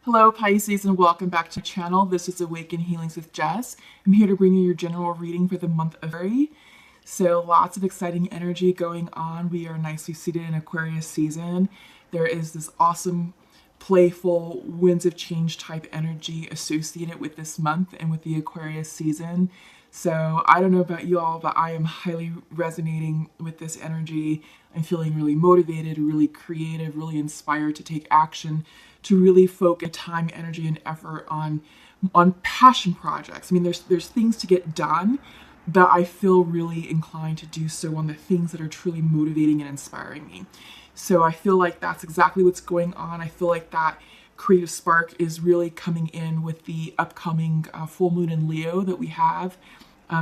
Hello Pisces and welcome back to my channel. This is Awaken Healings with Jess. I'm here to bring you your general reading for the month of February. So lots of exciting energy going on. We are nicely seated in Aquarius season. There is this awesome, playful, winds of change type energy associated with this month and with the Aquarius season. So I don't know about you all, but I am highly resonating with this energy. I'm feeling really motivated, really creative, really inspired to take action, to really focus time, energy, and effort on passion projects. I mean, there's things to get done, but I feel really inclined to do so on the things that are truly motivating and inspiring me. So I feel like that's exactly what's going on. I feel like that creative spark is really coming in with the upcoming full moon in Leo that we have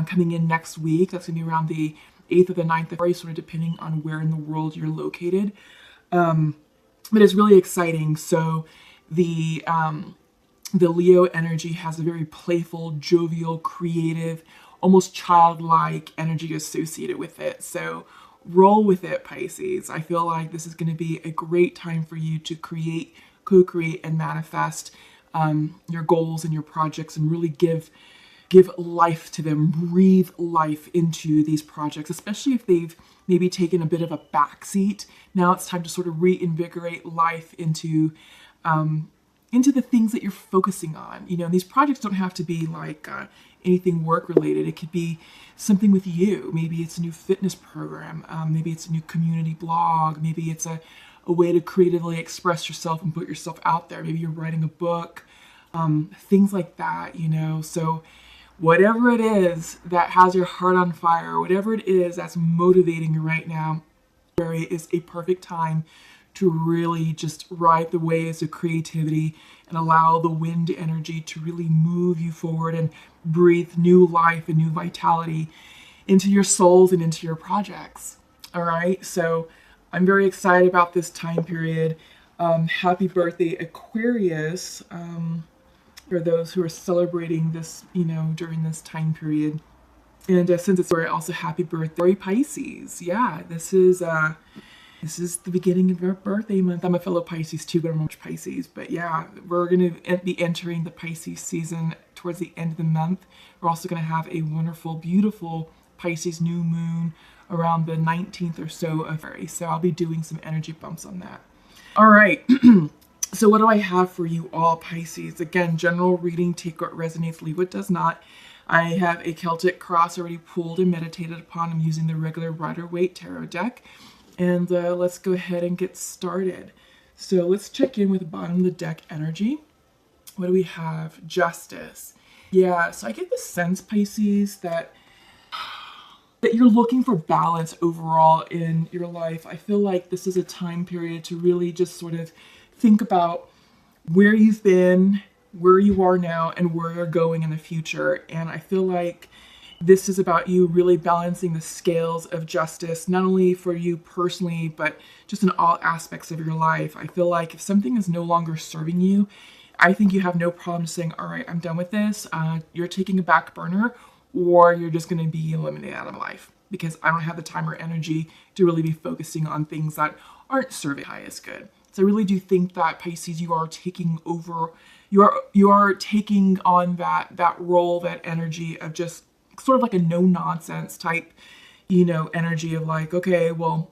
coming in next week. That's going to be around the 8th or the 9th of February, sort of depending on where in the world you're located. But it's really exciting. So the Leo energy has a very playful, jovial, creative, almost childlike energy associated with it. So roll with it, Pisces. I feel like this is going to be a great time for you to create, co-create, and manifest your goals and your projects, and really give life to them, breathe life into these projects, especially if they've maybe taken a bit of a backseat. Now it's time to sort of reinvigorate life into the things that you're focusing on. You know, these projects don't have to be like anything work related. It could be something with you. Maybe it's a new fitness program. Maybe it's a new community blog. Maybe it's a way to creatively express yourself and put yourself out there. Maybe you're writing a book, things like that, you know. So whatever it is that has your heart on fire, whatever it is that's motivating you right now, February is a perfect time to really just ride the waves of creativity and allow the wind energy to really move you forward and breathe new life and new vitality into your souls and into your projects. All right, so I'm very excited about this time period. Happy birthday, Aquarius. For those who are celebrating this, you know, during this time period. And since it's also happy birthday, Pisces. Yeah, this is the beginning of your birthday month. I'm a fellow Pisces too, but I'm not Pisces. But yeah, we're going to be entering the Pisces season towards the end of the month. We're also going to have a wonderful, beautiful Pisces new moon around the 19th or so of February. So I'll be doing some energy bumps on that. All right. So what do I have for you all, Pisces? Again, general reading, take what resonates, leave what does not. I have a Celtic cross already pulled and meditated upon. I'm using the regular Rider-Waite tarot deck. And let's go ahead and get started. So let's check in with the bottom of the deck energy. What do we have? Justice. Yeah, so I get the sense, Pisces, that you're looking for balance overall in your life. I feel like this is a time period to really just sort of think about where you've been, where you are now, and where you're going in the future. And I feel like this is about you really balancing the scales of justice, not only for you personally, but just in all aspects of your life. I feel like if something is no longer serving you, I think you have no problem saying, all right, I'm done with this. You're taking a back burner, or you're just going to be eliminated out of my life because I don't have the time or energy to really be focusing on things that aren't serving highest good. So I really do think that, Pisces, you are taking over, you are taking on that role, that energy of just sort of like a no nonsense type, you know, energy of like, okay, well,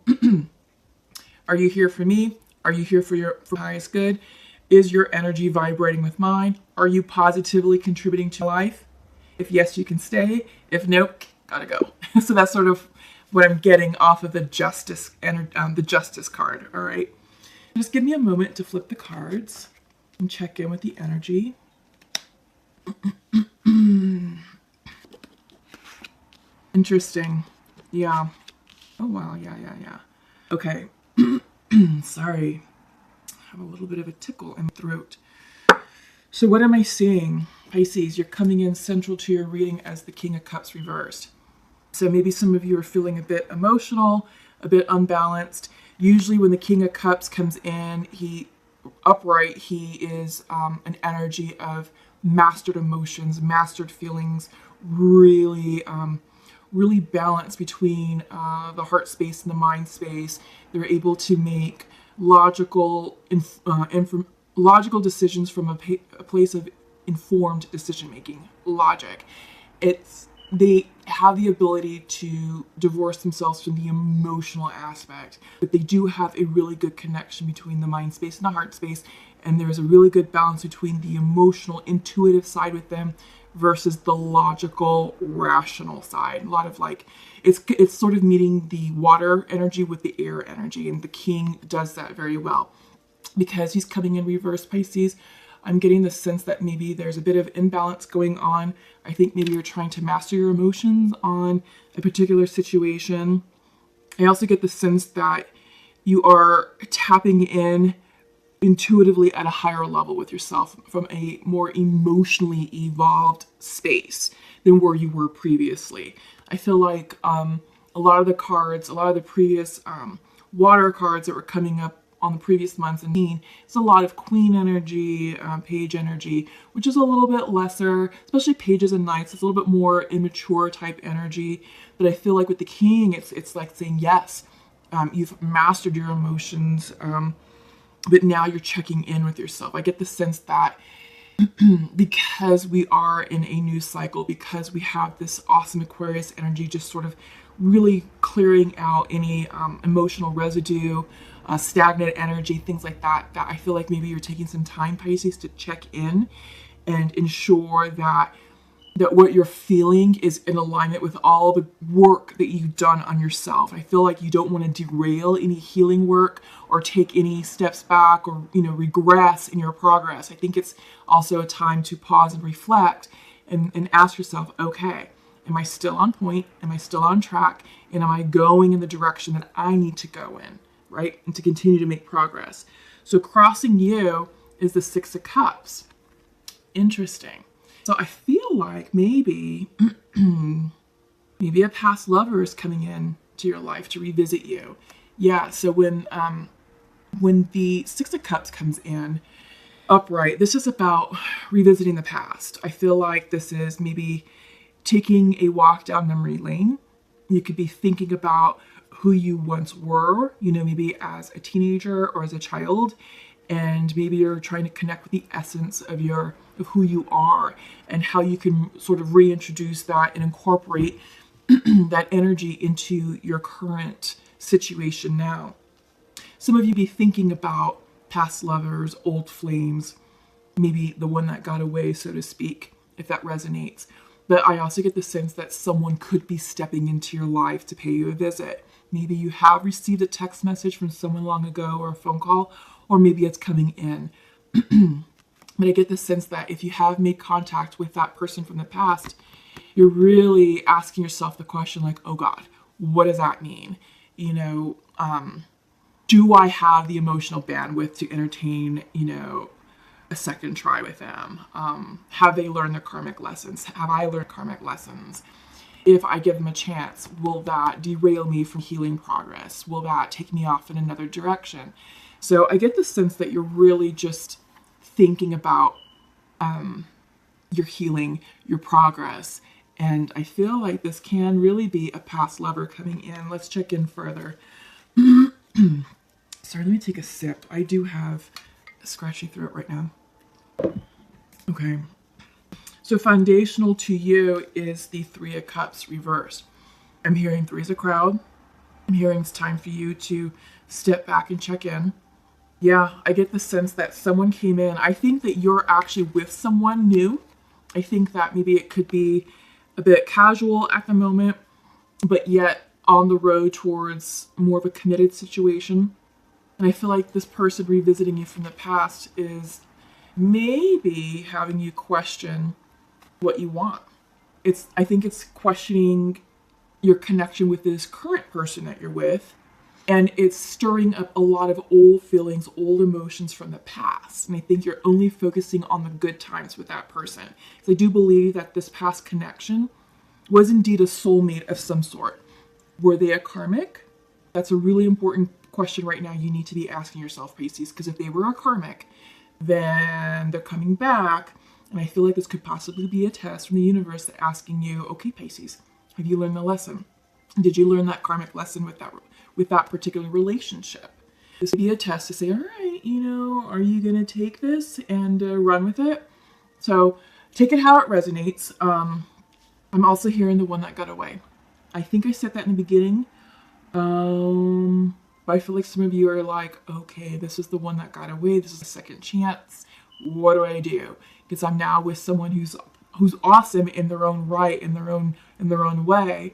are you here for me? Are you here for highest good? Is your energy vibrating with mine? Are you positively contributing to life? If yes, you can stay. If nope, gotta go. So that's sort of what I'm getting off of the justice card. All right. Just give me a moment to flip the cards and check in with the energy. Interesting. Yeah. Oh, wow. Yeah. Okay. Sorry. I have a little bit of a tickle in my throat. So what am I seeing? Pisces, you're coming in central to your reading as the King of Cups reversed. So maybe some of you are feeling a bit emotional, a bit unbalanced. Usually when the King of Cups comes in, he is an energy of mastered emotions, mastered feelings, really balance between the heart space and the mind space. They're able to make logical logical decisions from a place of informed decision making, logic. They have the ability to divorce themselves from the emotional aspect, but they do have a really good connection between the mind space and the heart space, and there's a really good balance between the emotional, intuitive side with them versus the logical, rational side. A lot of like, it's sort of meeting the water energy with the air energy, and the king does that very well. Because he's coming in reverse Pisces, I'm getting the sense that maybe there's a bit of imbalance going on. I think maybe you're trying to master your emotions on a particular situation. I also get the sense that you are tapping in intuitively at a higher level with yourself from a more emotionally evolved space than where you were previously. I feel like a lot of the previous water cards that were coming up on the previous months, and it's a lot of queen energy, page energy, which is a little bit lesser, especially pages and knights. It's a little bit more immature type energy. But I feel like with the king, it's like saying, yes, you've mastered your emotions, but now you're checking in with yourself. I get the sense that because we are in a new cycle, because we have this awesome Aquarius energy just sort of really clearing out any emotional residue, stagnant energy, things like that, that I feel like maybe you're taking some time, Pisces, to check in and ensure that what you're feeling is in alignment with all the work that you've done on yourself. I feel like you don't want to derail any healing work or take any steps back or, regress in your progress. I think it's also a time to pause and reflect and ask yourself, okay, am I still on point? Am I still on track? And am I going in the direction that I need to go in, right? And to continue to make progress. So crossing you is the Six of Cups. Interesting. So I feel like maybe a past lover is coming in to your life to revisit you. Yeah, so when the Six of Cups comes in upright, this is about revisiting the past. I feel like this is maybe taking a walk down memory lane. You could be thinking about who you once were, maybe as a teenager or as a child, and maybe you're trying to connect with the essence of who you are and how you can sort of reintroduce that and incorporate that energy into your current situation now. Some of you be thinking about past lovers, old flames, maybe the one that got away, so to speak, if that resonates. But I also get the sense that someone could be stepping into your life to pay you a visit. Maybe you have received a text message from someone long ago or a phone call, or maybe it's coming in. But I get the sense that if you have made contact with that person from the past, you're really asking yourself the question like, oh God, what does that mean? Do I have the emotional bandwidth to entertain, a second try with them? Have they learned their karmic lessons? Have I learned karmic lessons? If I give them a chance, will that derail me from healing progress? Will that take me off in another direction? So I get the sense that you're really just thinking about your healing, your progress. And I feel like this can really be a past lover coming in. Let's check in further. Sorry, let me take a sip. I do have a scratchy throat right now. Okay. So foundational to you is the Three of Cups reversed. I'm hearing three as a crowd. I'm hearing it's time for you to step back and check in. Yeah, I get the sense that someone came in. I think that you're actually with someone new. I think that maybe it could be a bit casual at the moment, but yet on the road towards more of a committed situation. And I feel like this person revisiting you from the past is maybe having you question what you want. I think it's questioning your connection with this current person that you're with. And it's stirring up a lot of old feelings, old emotions from the past. And I think you're only focusing on the good times with that person. So I do believe that this past connection was indeed a soulmate of some sort. Were they a karmic? That's a really important question right now you need to be asking yourself, Pisces, because if they were a karmic, then they're coming back. And I feel like this could possibly be a test from the universe asking you, okay, Pisces, have you learned the lesson? Did you learn that karmic lesson with that particular relationship? This would be a test to say, all right, you know, are you going to take this and run with it? So take it how it resonates. I'm also hearing the one that got away. I think I said that in the beginning. But I feel like some of you are like, okay, this is the one that got away. This is a second chance. What do I do? Because I'm now with someone who's awesome in their own right, in their own way.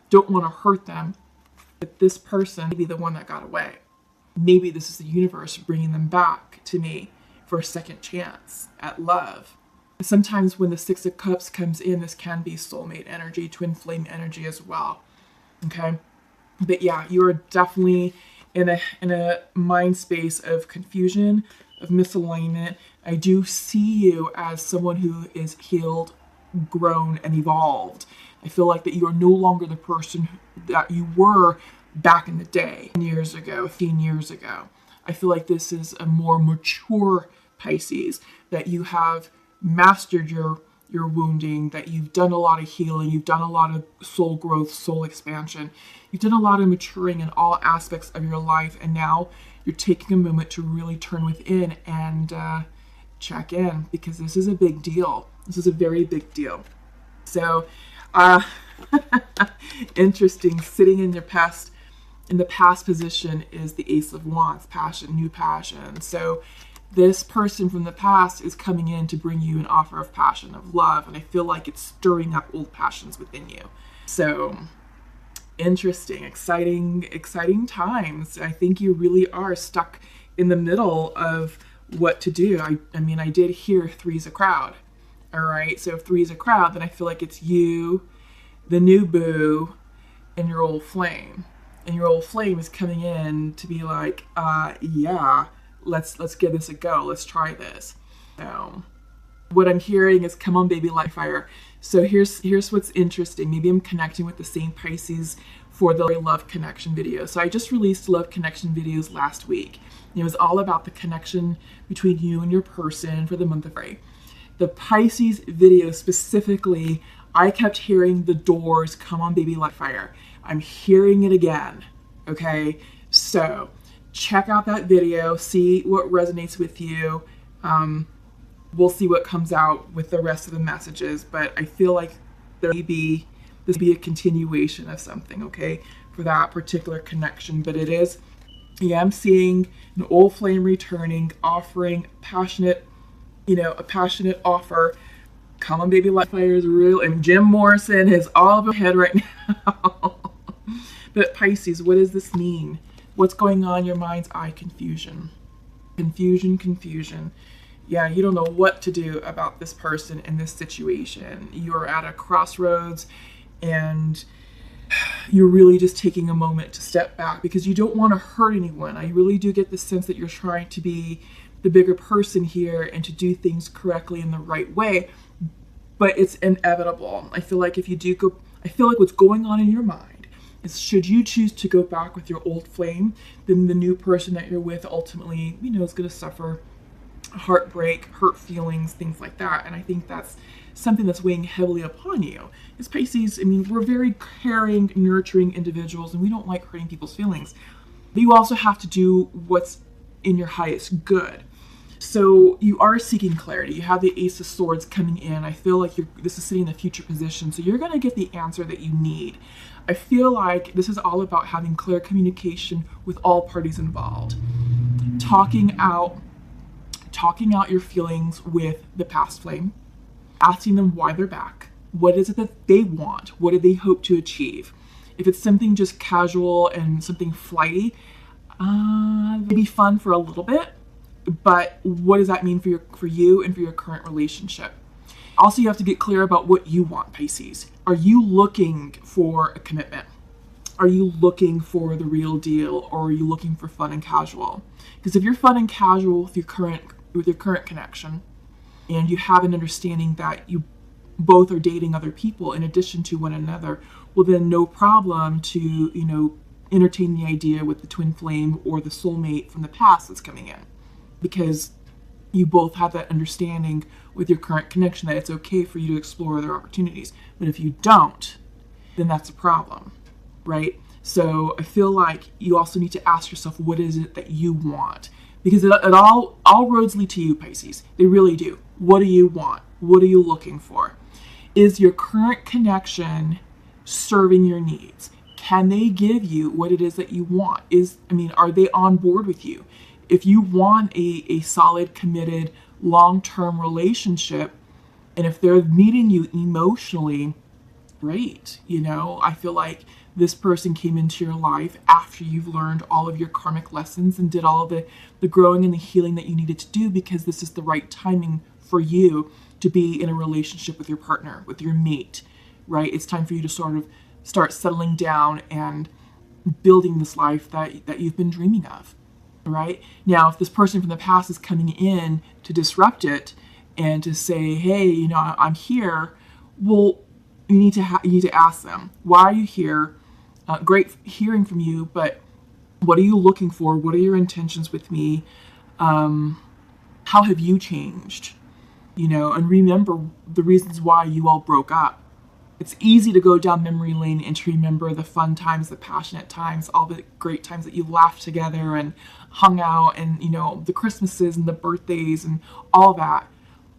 Don't want to hurt them. But this person may be the one that got away. Maybe this is the universe bringing them back to me for a second chance at love. Sometimes when the Six of Cups comes in, this can be soulmate energy, twin flame energy as well. Okay? But yeah, you are definitely in a mind space of confusion, of misalignment. I do see you as someone who is healed, grown, and evolved. I feel like that you are no longer the person that you were back in the day, 10 years ago, 15 years ago. I feel like this is a more mature Pisces, that you have mastered your wounding, that you've done a lot of healing, you've done a lot of soul growth, soul expansion. You've done a lot of maturing in all aspects of your life, and now you're taking a moment to really turn within and check in, because this is a big deal. This is a very big deal. So, interesting. Sitting in the past position is the Ace of Wands, passion, new passion. So this person from the past is coming in to bring you an offer of passion, of love, and I feel like it's stirring up old passions within you. So interesting, exciting times. I think you really are stuck in the middle of what to do. I mean, I did hear three's a crowd. All right, so if three's a crowd, then I feel like it's you, the new boo, and your old flame. And your old flame is coming in to be like, yeah, let's give this a go. Let's try this. So what I'm hearing is, come on, baby, light fire. So here's what's interesting. Maybe I'm connecting with the same Pisces for the love connection video. So I just released love connection videos last week. It was all about the connection between you and your person for the month of February. The Pisces video specifically, I kept hearing the doors, come on, baby, light fire. I'm hearing it again. Okay, so check out that video, see what resonates with you. We'll see what comes out with the rest of the messages, but I feel like this may be a continuation of something, okay, for that particular connection. But it is, yeah, I'm seeing an old flame returning, offering passionate, a passionate offer. Come on, baby, light fire is real, and Jim Morrison is all over my head right now. But Pisces, what does this mean? What's going on in your mind's eye? Confusion. Yeah, you don't know what to do about this person in this situation. You're at a crossroads and you're really just taking a moment to step back because you don't want to hurt anyone. I really do get the sense that you're trying to be the bigger person here and to do things correctly in the right way, but it's inevitable. I feel like what's going on in your mind is, should you choose to go back with your old flame, then the new person that you're with ultimately, is going to suffer heartbreak, hurt feelings, things like that. And I think that's something that's weighing heavily upon you. As Pisces, we're very caring, nurturing individuals, and we don't like hurting people's feelings. But you also have to do what's in your highest good. So you are seeking clarity. You have the Ace of Swords coming in. I feel like this is sitting in the future position. So you're going to get the answer that you need. I feel like this is all about having clear communication with all parties involved. Talking out your feelings with the past flame. Asking them why they're back. What is it that they want? What do they hope to achieve? If it's something just casual and something flighty, maybe fun for a little bit, but what does that mean for you and for your current relationship? Also, you have to get clear about what you want, Pisces. Are you looking for a commitment? Are you looking for the real deal, or are you looking for fun and casual? Because if you're fun and casual with your current connection, and you have an understanding that you both are dating other people in addition to one another, well, then no problem to, entertain the idea with the twin flame or the soulmate from the past that's coming in. Because you both have that understanding with your current connection that it's okay for you to explore other opportunities. But if you don't, then that's a problem, right? So I feel like you also need to ask yourself, what is it that you want? Because it all roads lead to you, Pisces. They really do. What do you want? What are you looking for? Is your current connection serving your needs? Can they give you what it is that you want? Are they on board with you? If you want a solid, committed, long-term relationship, and if they're meeting you emotionally, great. I feel like this person came into your life after you've learned all of your karmic lessons and did all of the growing and the healing that you needed to do, because this is the right timing for you to be in a relationship with your partner, with your mate, right? It's time for you to sort of start settling down and building this life that you've been dreaming of, right? Now, if this person from the past is coming in to disrupt it and to say, hey, I'm here, well, you need to ask them, why are you here? Great hearing from you, but what are you looking for? What are your intentions with me? How have you changed? And remember the reasons why you all broke up. It's easy to go down memory lane and to remember the fun times, the passionate times, all the great times that you laughed together and hung out, and the Christmases and the birthdays and all that.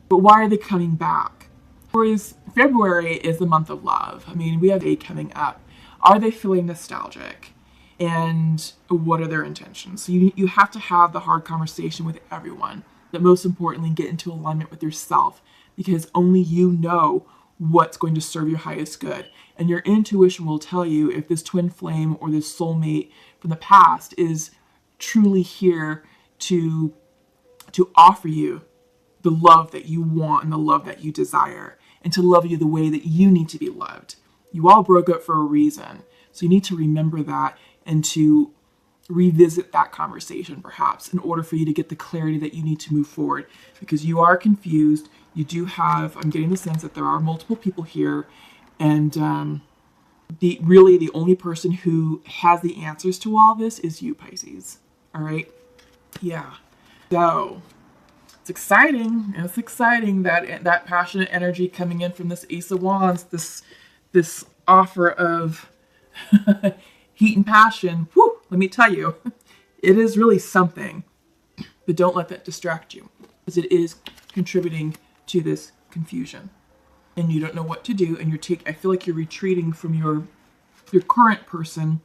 But why are they coming back? Whereas February is the month of love. We have a coming up. Are they feeling nostalgic? And what are their intentions? So you have to have the hard conversation with everyone, but most importantly, get into alignment with yourself, because only you know what's going to serve your highest good. And your intuition will tell you if this twin flame or this soulmate from the past is truly here to offer you the love that you want and the love that you desire, and to love you the way that you need to be loved. You all broke up for a reason. So you need to remember that and to revisit that conversation, perhaps, in order for you to get the clarity that you need to move forward, because you are confused. You do have, I'm getting the sense that there are multiple people here, and the only person who has the answers to all this is you, Pisces. All right? Yeah. So it's exciting. It's exciting that passionate energy coming in from this Ace of Wands, this offer of heat and passion. Whew, let me tell you, it is really something. But don't let that distract you, because it is contributing to this confusion. And you don't know what to do, and I feel like you're retreating from your current person,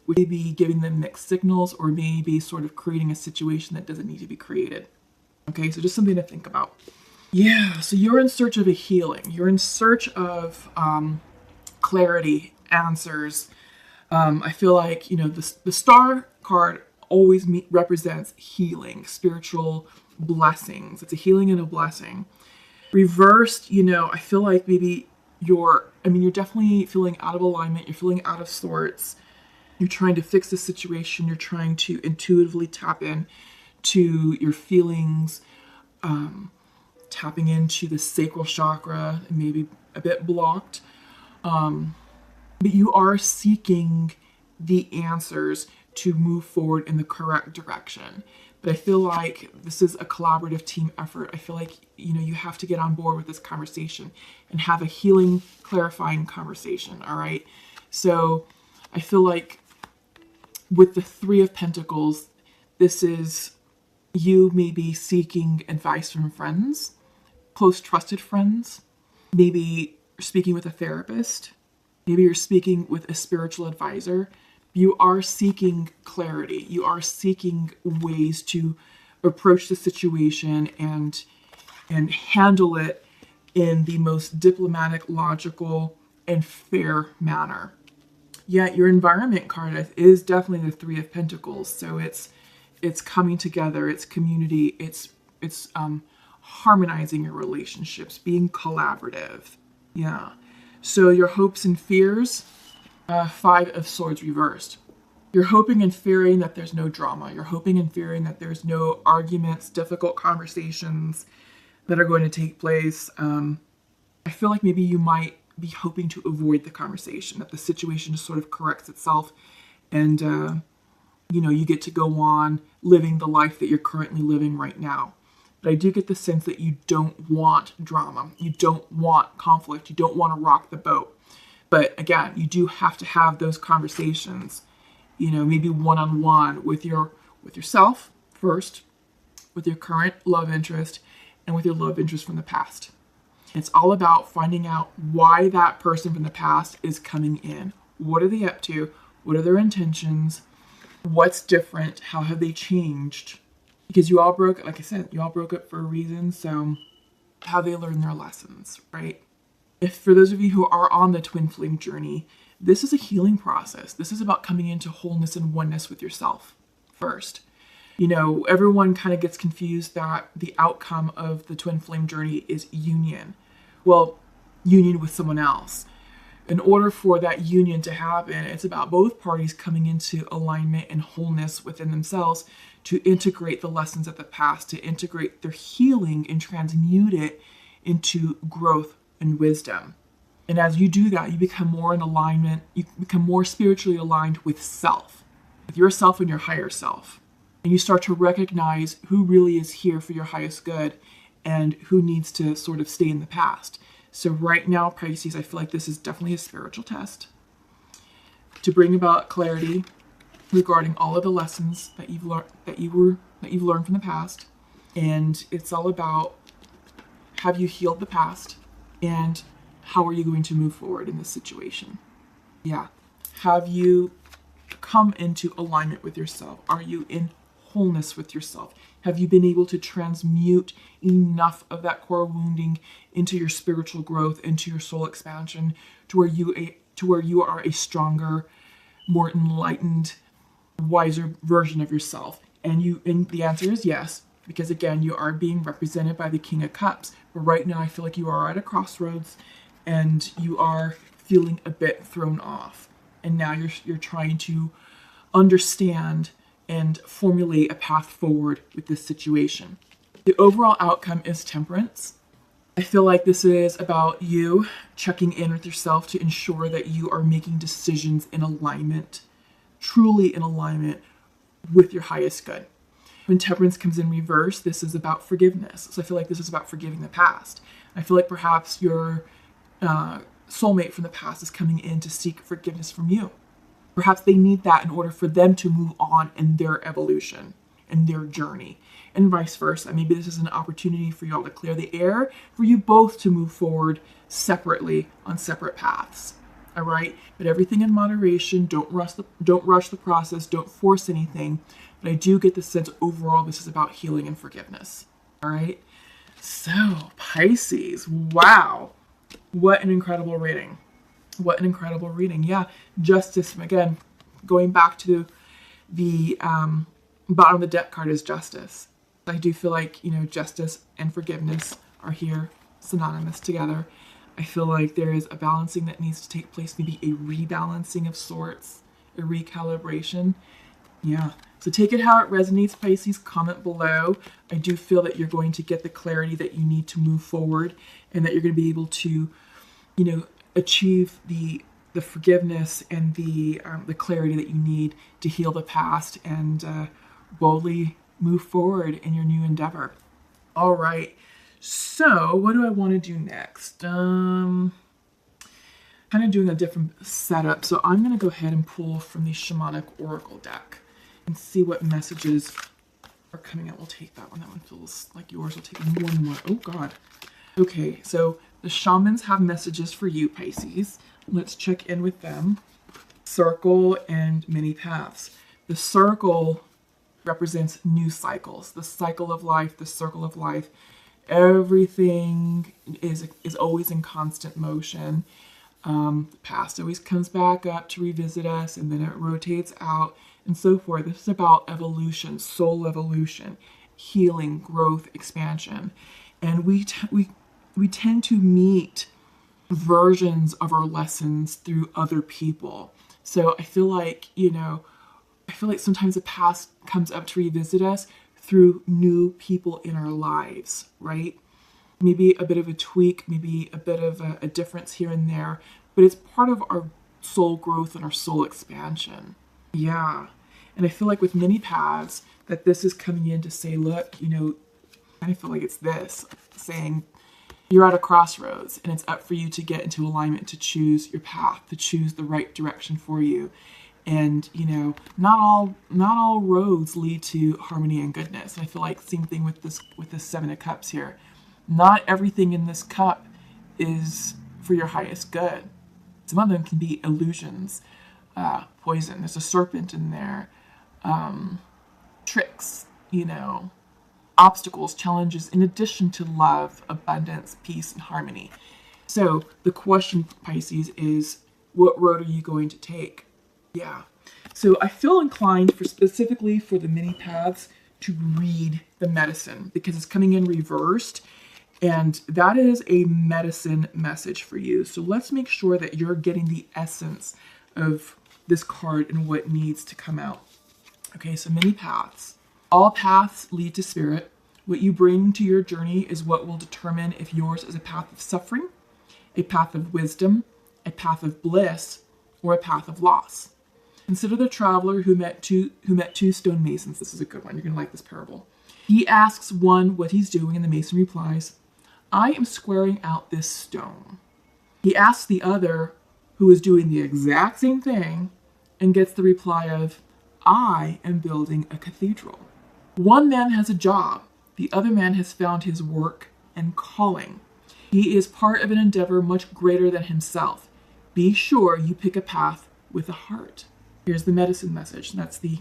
with maybe giving them mixed signals, or maybe sort of creating a situation that doesn't need to be created. Okay, so just something to think about. Yeah, so you're in search of a healing. You're in search of clarity, answers. I feel like, the star card always represents healing, spiritual blessings. It's a healing and a blessing. Reversed, I feel like maybe you're definitely feeling out of alignment. You're feeling out of sorts. You're trying to fix the situation. You're trying to intuitively tap in to your feelings, tapping into the sacral chakra, maybe a bit blocked. But you are seeking the answers to move forward in the correct direction. But I feel like this is a collaborative team effort. I feel like, you have to get on board with this conversation and have a healing, clarifying conversation, all right? So I feel like with the Three of Pentacles, this is you maybe seeking advice from friends, close trusted friends, maybe speaking with a therapist, maybe you're speaking with a spiritual advisor. You are seeking clarity. You are seeking ways to approach the situation and handle it in the most diplomatic, logical, and fair manner. Yeah, your environment card is definitely the Three of Pentacles. So it's coming together, it's community, it's harmonizing your relationships, being collaborative. Yeah. So your hopes and fears, Five of Swords reversed. You're hoping and fearing that there's no drama. You're hoping and fearing that there's no arguments, difficult conversations that are going to take place. I feel like maybe you might be hoping to avoid the conversation, that the situation just sort of corrects itself, and you get to go on living the life that you're currently living right now. But I do get the sense that you don't want drama. You don't want conflict. You don't want to rock the boat. But again, you do have to have those conversations, maybe one-on-one with yourself first, with your current love interest and with your love interest from the past. It's all about finding out why that person from the past is coming in. What are they up to? What are their intentions? What's different? How have they changed? Because you all broke, like I said, you all broke up for a reason. So how they learn their lessons, right? If for those of you who are on the twin flame journey, this is a healing process. This is about coming into wholeness and oneness with yourself first. Everyone kind of gets confused that the outcome of the twin flame journey is union. Well, union with someone else. In order for that union to happen, it's about both parties coming into alignment and wholeness within themselves to integrate the lessons of the past, to integrate their healing and transmute it into growth and wisdom. And as you do that, you become more in alignment, you become more spiritually aligned with self, with yourself and your higher self. And you start to recognize who really is here for your highest good and who needs to sort of stay in the past. So right now, Pisces, I feel like this is definitely a spiritual test to bring about clarity regarding all of the lessons that you've learned from the past. And it's all about, have you healed the past, and how are you going to move forward in this situation? Yeah. Have you come into alignment with yourself? Are you in wholeness with yourself? Have you been able to transmute enough of that core wounding into your spiritual growth, into your soul expansion, to where you are a stronger, more enlightened, wiser version of yourself? And the answer is yes, because again, you are being represented by the King of Cups. But right now, I feel like you are at a crossroads, and you are feeling a bit thrown off. And now you're trying to understand and formulate a path forward with this situation. The overall outcome is Temperance. I feel like this is about you checking in with yourself to ensure that you are making decisions in alignment, truly in alignment with your highest good. When Temperance comes in reverse, this is about forgiveness. So I feel like this is about forgiving the past. I feel like perhaps your soulmate from the past is coming in to seek forgiveness from you. Perhaps they need that in order for them to move on in their evolution and their journey, and vice versa. Maybe this is an opportunity for y'all to clear the air, for you both to move forward separately on separate paths. All right, but everything in moderation. Don't rush the process. Don't force anything. But I do get the sense overall this is about healing and forgiveness. All right. So Pisces, wow, what an incredible reading. What an incredible reading. Yeah, Justice, again, going back to the bottom of the deck card is Justice. I do feel like, justice and forgiveness are here synonymous together. I feel like there is a balancing that needs to take place, maybe a rebalancing of sorts, a recalibration. Yeah, so take it how it resonates, Pisces. Comment below. I do feel that you're going to get the clarity that you need to move forward, and that you're going to be able to, achieve the forgiveness and the clarity that you need to heal the past and boldly move forward in your new endeavor. All right. So what do I want to do next? Kind of doing a different setup. So I'm going to go ahead and pull from the Shamanic Oracle deck and see what messages are coming out. We'll take that one. That one feels like yours. We'll take one more. Oh, God. Okay, so the shamans have messages for you, Pisces. Let's check in with them. Circle and many paths. The circle represents new cycles. The cycle of life, the circle of life. Everything is always in constant motion. The past always comes back up to revisit us, and then it rotates out, and so forth. This is about evolution, soul evolution, healing, growth, expansion. And we tend to meet versions of our lessons through other people. So I feel like, sometimes the past comes up to revisit us through new people in our lives, right? Maybe a bit of a tweak, maybe a bit of a difference here and there, but it's part of our soul growth and our soul expansion. Yeah. And I feel like with many paths that this is coming in to say, look, I feel like it's this, saying you're at a crossroads and it's up for you to get into alignment, to choose your path, to choose the right direction for you. And, not all roads lead to harmony and goodness. And I feel like same thing with this Seven of Cups here. Not everything in this cup is for your highest good. Some of them can be illusions, poison. There's a serpent in there, tricks, obstacles, challenges, in addition to love, abundance, peace, and harmony. So the question, Pisces, is what road are you going to take? Yeah. So I feel inclined specifically for the mini paths to read the medicine because it's coming in reversed. And that is a medicine message for you. So let's make sure that you're getting the essence of this card and what needs to come out. Okay, so many paths. All paths lead to spirit. What you bring to your journey is what will determine if yours is a path of suffering, a path of wisdom, a path of bliss, or a path of loss. Consider the traveler who met two stonemasons. This is a good one. You're going to like this parable. He asks one what he's doing, and the mason replies, I am squaring out this stone. He asks the other, who is doing the exact same thing, and gets the reply of, I am building a cathedral. One man has a job. The other man has found his work and calling. He is part of an endeavor much greater than himself. Be sure you pick a path with a heart. Here's the medicine message. That's the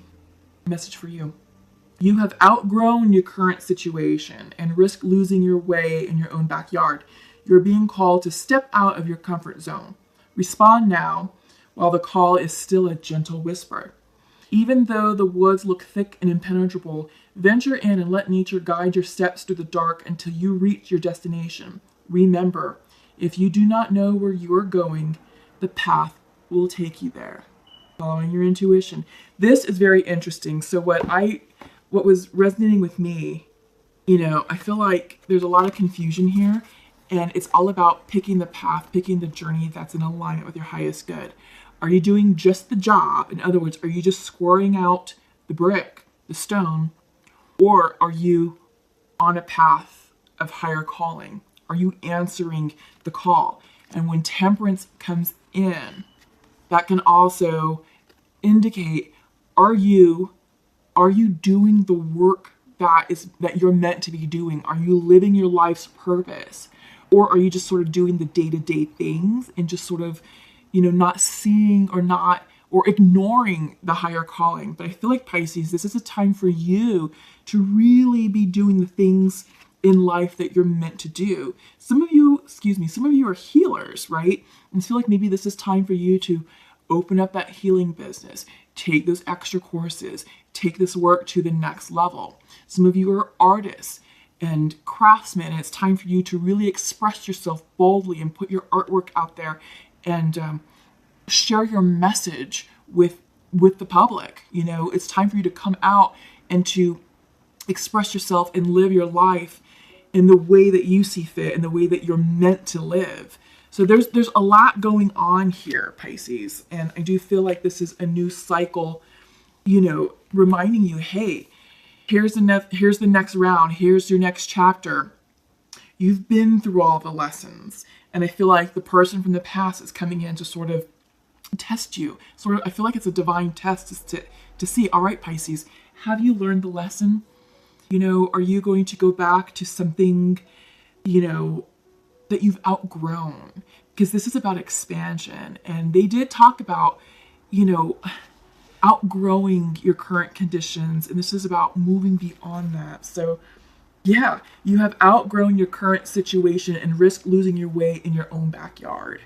message for you. You have outgrown your current situation and risk losing your way in your own backyard. You're being called to step out of your comfort zone. Respond now while the call is still a gentle whisper. Even though the woods look thick and impenetrable, venture in and let nature guide your steps through the dark until you reach your destination. Remember, if you do not know where you are going, the path will take you there. Following your intuition. This is very interesting. So what was resonating with me, I feel like there's a lot of confusion here, and it's all about picking the path, picking the journey that's in alignment with your highest good. Are you doing just the job? In other words, are you just squaring out the brick, the stone, or are you on a path of higher calling? Are you answering the call? And when temperance comes in, that can also indicate, are you doing the work that you're meant to be doing? Are you living your life's purpose? Or are you just sort of doing the day-to-day things and just sort of, not seeing or ignoring the higher calling? But I feel like, Pisces, this is a time for you to really be doing the things in life that you're meant to do. Some of you are healers, right? And I feel like maybe this is time for you to open up that healing business, take those extra courses, take this work to the next level. Some of you are artists and craftsmen, and it's time for you to really express yourself boldly and put your artwork out there and share your message with the public. It's time for you to come out and to express yourself and live your life in the way that you see fit, in the way that you're meant to live. So there's a lot going on here, Pisces, and I do feel like this is a new cycle, reminding you, hey, here's the next round, here's your next chapter. You've been through all the lessons, and I feel like the person from the past is coming in to sort of test you. I feel like it's a divine test to see, all right, Pisces, have you learned the lesson? Are you going to go back to something, that you've outgrown? Because this is about expansion. And they did talk about, outgrowing your current conditions. And this is about moving beyond that. So yeah, you have outgrown your current situation and risk losing your way in your own backyard.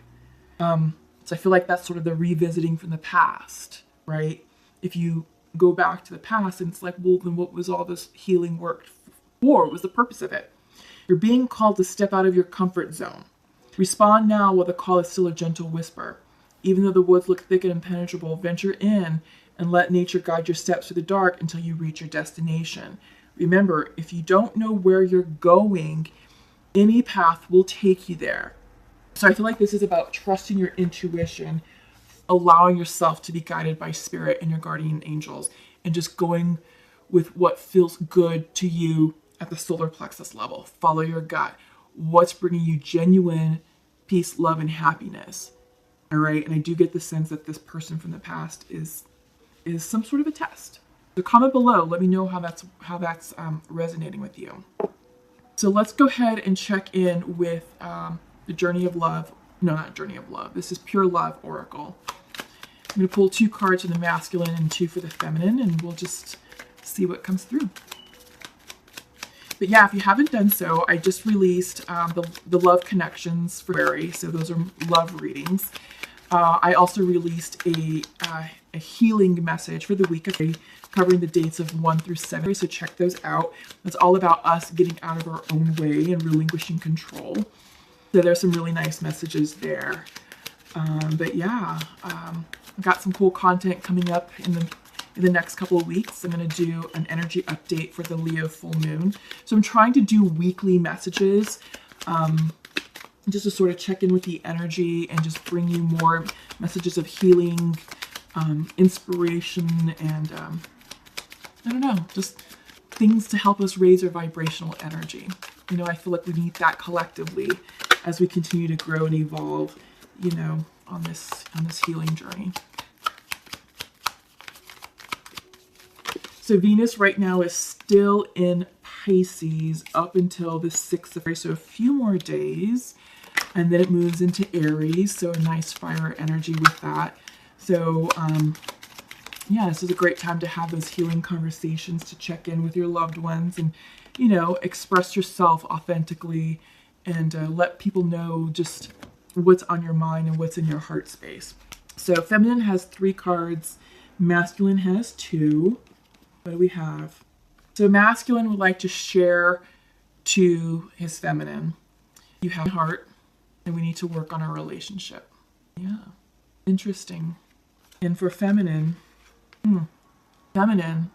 So I feel like that's sort of the revisiting from the past, right? If you go back to the past and it's like, well, then what was all this healing work for? What was the purpose of it? You're being called to step out of your comfort zone. Respond now while the call is still a gentle whisper. Even though the woods look thick and impenetrable, venture in and let nature guide your steps through the dark until you reach your destination. Remember, if you don't know where you're going, any path will take you there. So I feel like this is about trusting your intuition, allowing yourself to be guided by spirit and your guardian angels, and just going with what feels good to you at the solar plexus level. Follow your gut. What's bringing you genuine peace, love, and happiness? All right. And I do get the sense that this person from the past is is some sort of a test. So comment below. Let me know how that's resonating with you. So let's go ahead and check in with the Journey of Love. No, not Journey of Love. This is Pure Love Oracle. I'm going to pull 2 cards for the masculine and 2 for the feminine, and we'll just see what comes through. But yeah, if you haven't done so, I just released the Love Connections for February. So those are love readings. I also released a healing message for the week of February, covering the dates of 1 through 7. So check those out. It's all about us getting out of our own way and relinquishing control. So there's some really nice messages there. But yeah, I've got some cool content coming up in the next couple of weeks. I'm going to do an energy update for the Leo full moon. So I'm trying to do weekly messages, just to sort of check in with the energy and just bring you more messages of healing, inspiration, and I don't know, just things to help us raise our vibrational energy. You know, I feel like we need that collectively as we continue to grow and evolve, you know, on this healing journey. So Venus right now is still in Pisces up until the 6th of February, so a few more days, and then it moves into Aries, so a nice fire energy with that. So yeah, this is a great time to have those healing conversations, to check in with your loved ones and, you know, express yourself authentically and let people know just what's on your mind and what's in your heart space. So feminine has 3 cards, masculine has 2. What do we have? So masculine would like to share to his feminine, you have a heart and we need to work on our relationship. Yeah, interesting. And for feminine, feminine,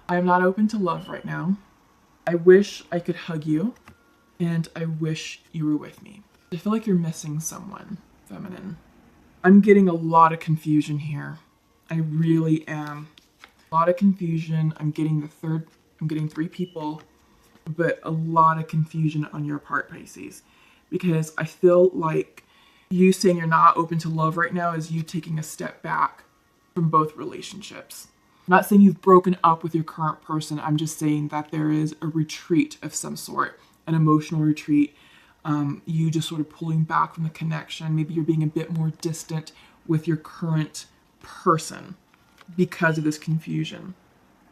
I am not open to love right now. I wish I could hug you and I wish you were with me. I feel like you're missing someone, feminine. I'm getting a lot of confusion here. I really am. A lot of confusion. I'm getting 3 people, but a lot of confusion on your part, Pisces, because I feel like you saying you're not open to love right now is you taking a step back from both relationships. I'm not saying you've broken up with your current person. I'm just saying that there is a retreat of some sort, an emotional retreat. You just sort of pulling back from the connection. Maybe you're being a bit more distant with your current person because of this confusion.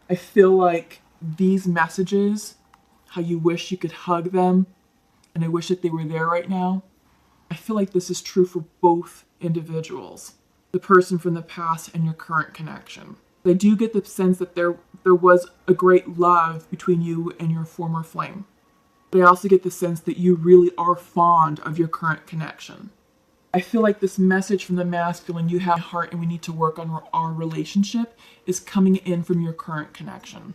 I feel like these messages, how you wish you could hug them, and I wish that they were there right now. I feel like this is true for both individuals, the person from the past and your current connection. I do get the sense that there was a great love between you and your former flame. But I also get the sense that you really are fond of your current connection. I feel like this message from the masculine, you have a heart and we need to work on our relationship, is coming in from your current connection.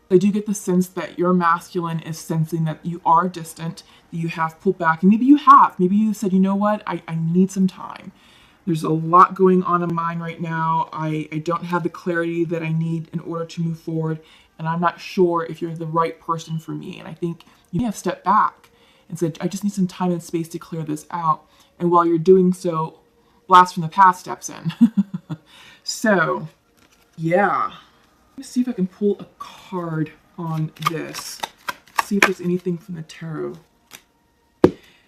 I do get the sense that your masculine is sensing that you are distant, that you have pulled back, and maybe you have. Maybe you said, you know what, I need some time. There's a lot going on in mine right now. I don't have the clarity that I need in order to move forward, and I'm not sure if you're the right person for me. And I think you may have stepped back and said, I just need some time and space to clear this out. And while you're doing so, Blast from the Past steps in. So, yeah. Let me see if I can pull a card on this. See if there's anything from the tarot.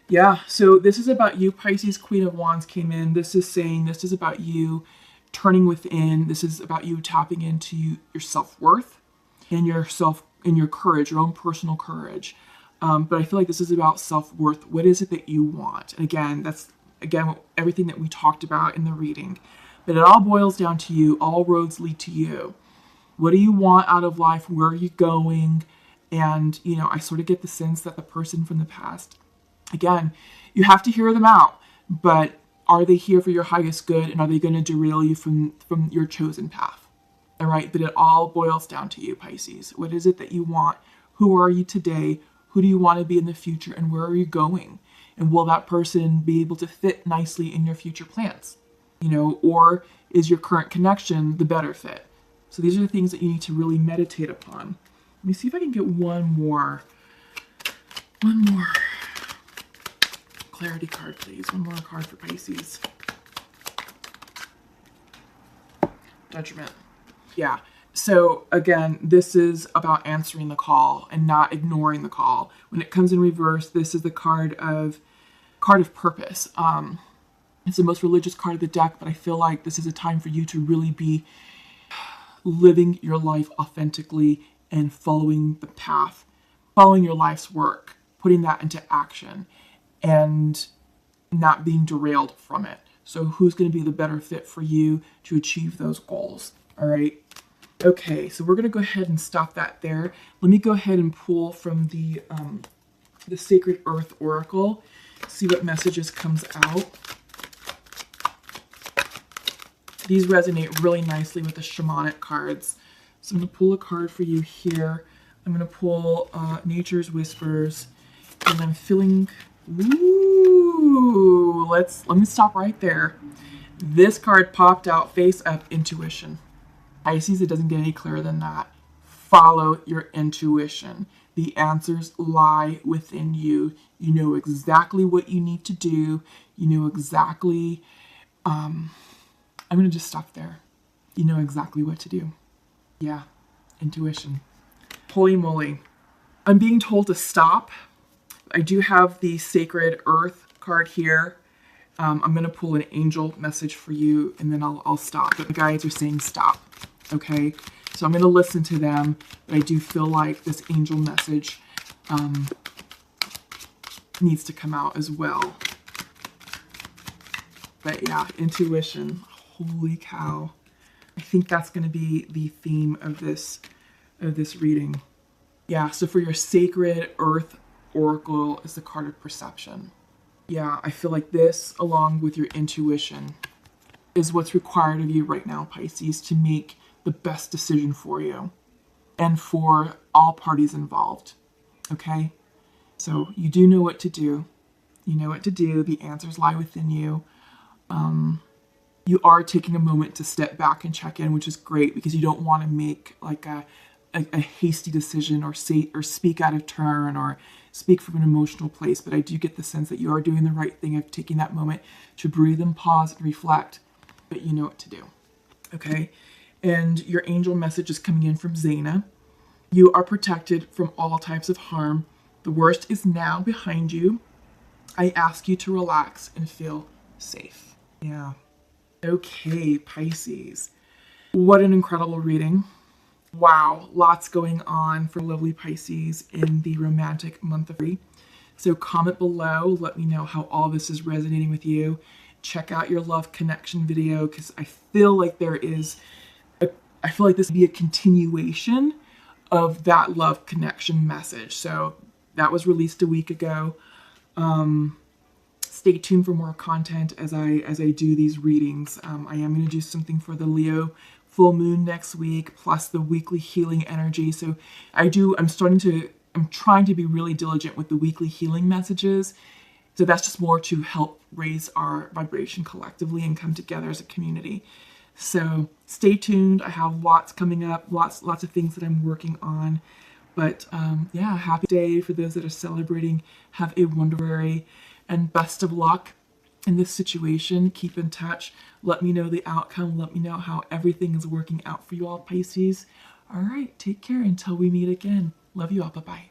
Yeah, so this is about you, Pisces. Queen of Wands came in. This is saying this is about you turning within. This is about you tapping into your self-worth and your courage, your own personal courage. But I feel like this is about self-worth. What is it that you want? And again, that's everything that we talked about in the reading. But it all boils down to you. All roads lead to you. What do you want out of life? Where are you going? And, you know, I sort of get the sense that the person from the past, again, you have to hear them out. But are they here for your highest good? And are they going to derail you from your chosen path? All right. But it all boils down to you, Pisces. What is it that you want? Who are you today? Who do you want to be in the future, and where are you going? And will that person be able to fit nicely in your future plans? You know, or is your current connection the better fit? So these are the things that you need to really meditate upon. Let me see if I can get one more clarity card, please. One more card for Pisces. Judgment. Yeah. So again, this is about answering the call and not ignoring the call. When it comes in reverse, this is the card of purpose. It's the most religious card of the deck, but I feel like this is a time for you to really be living your life authentically and following the path, following your life's work, putting that into action, and not being derailed from it. So who's going to be the better fit for you to achieve those goals? All right. Okay, so we're going to go ahead and stop that there. Let me go ahead and pull from the Sacred Earth Oracle, see what messages comes out. These resonate really nicely with the shamanic cards. So I'm going to pull a card for you here. I'm going to pull Nature's Whispers, and I'm feeling, ooh, let me stop right there. This card popped out face up, intuition. Pisces, it doesn't get any clearer than that. Follow your intuition. The answers lie within you. You know exactly what you need to do. You know exactly, I'm going to just stop there. You know exactly what to do. Yeah, intuition. Holy moly. I'm being told to stop. I do have the Sacred Earth card here. I'm going to pull an angel message for you, and then I'll stop. But the guides are saying stop. Okay, so I'm going to listen to them, but I do feel like this angel message needs to come out as well. But yeah, intuition. Holy cow. I think that's going to be the theme of this reading. Yeah, so for your Sacred Earth Oracle is the card of perception. Yeah, I feel like this, along with your intuition, is what's required of you right now, Pisces, to make the best decision for you and for all parties involved. Okay? So you do know what to do. You know what to do. The answers lie within you. You are taking a moment to step back and check in, which is great because you don't want to make like a hasty decision or speak out of turn or speak from an emotional place. But I do get the sense that you are doing the right thing of taking that moment to breathe and pause and reflect. But you know what to do. Okay? And your angel message is coming in from Zaina. You are protected from all types of harm. The worst is now behind you. I ask you to relax and feel safe. Yeah. Okay, Pisces. What an incredible reading. Wow, lots going on for lovely Pisces in the romantic month of February. So comment below, let me know how all this is resonating with you. Check out your love connection video because I feel like this would be a continuation of that love connection message. So that was released a week ago. Stay tuned for more content as I do these readings. I am going to do something for the Leo full moon next week, plus the weekly healing energy. So I'm trying to be really diligent with the weekly healing messages. So that's just more to help raise our vibration collectively and come together as a community. So stay tuned. I have lots coming up, lots of things that I'm working on. But yeah, happy day for those that are celebrating. Have a wonderful day and best of luck in this situation. Keep in touch. Let me know the outcome. Let me know how everything is working out for you all, Pisces. All right, take care until we meet again. Love you all. Bye-bye.